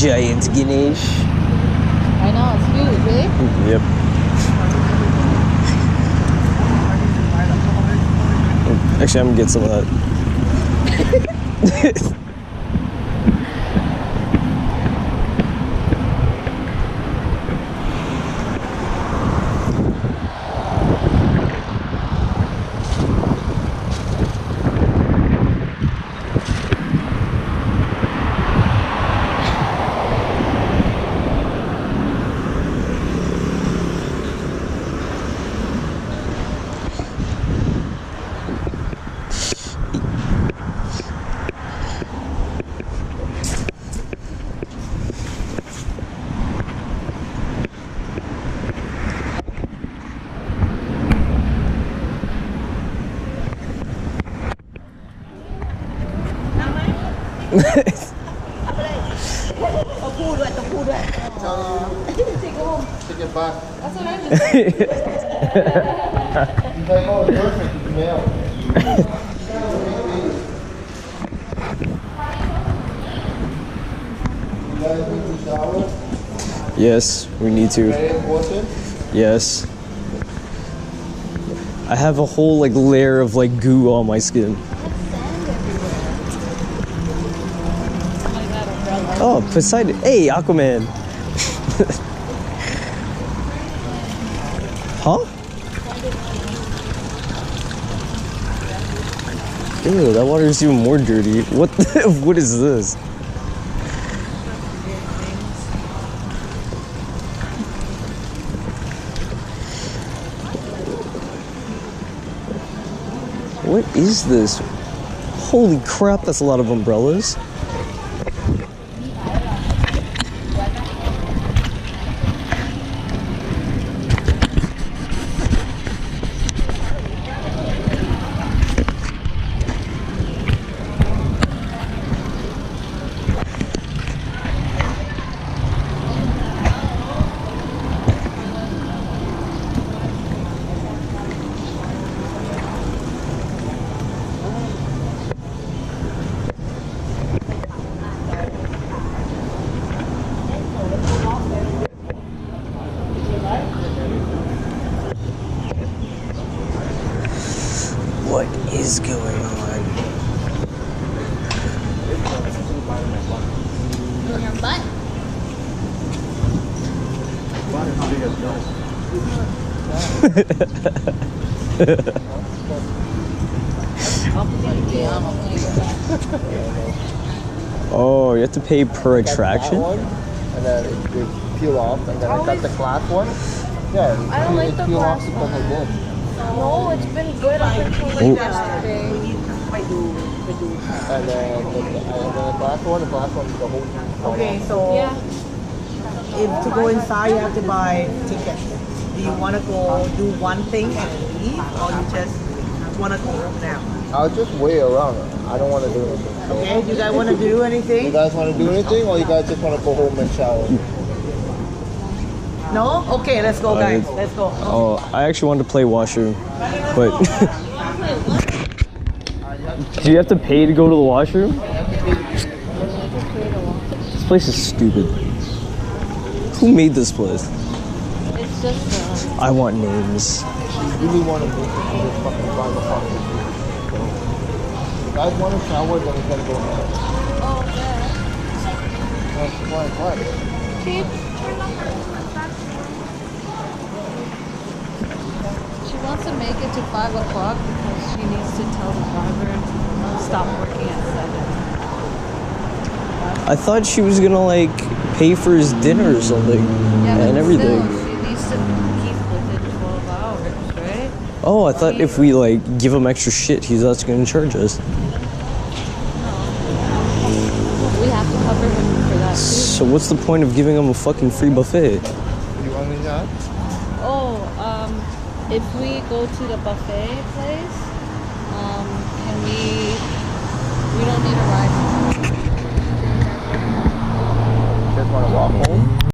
giant Ganesh. I know, it's huge, eh? Yep. Actually, I'm gonna get some of that. Take it back. That's what I just He's like, oh, it's perfect. It's male. You guys need to shower? Yes, we need to. Very important. Yes. I have a whole like layer of like goo on my skin. Oh, Poseidon. Hey, Aquaman. Huh? Ew, that water is even more dirty. What what is this? What is this? Holy crap, that's a lot of umbrellas. What is going on? in your butt. Oh, you have to pay per attraction? And then they peel off, and then I got the glass one. Yeah, I don't like the peel off glass because I did. No, it's been good up until Oh. yesterday. And then the glass one is the whole thing. Okay, so Yeah. if to go inside, you have to buy tickets. Do you want to go do one thing and leave, or you just want to go now? I'll just wait around. I don't want to do anything. Okay, you guys want to do You anything? guys want to do anything, or you guys just want to go home and shower? No? Okay, let's go, guys. Let's go. Oh, I actually wanted to play washroom, but do you have to pay to go to the washroom? This place is stupid. Who made this place? It's just I want names. You really want to make it to this fucking private property. You guys want to shower, then you gotta go now. oh yeah. What? Keep. She wants to make it to 5 o'clock because she needs to tell the driver to stop working at 7. I thought she was gonna like pay for his dinner or something Yeah, but and everything. still, she needs to keep within 12 hours, right? Oh, I thought if we like give him extra shit, he's not gonna charge us. We have to cover him for that too. So what's the point of giving him a fucking free buffet? You want me to? Oh, if we go to the buffet place,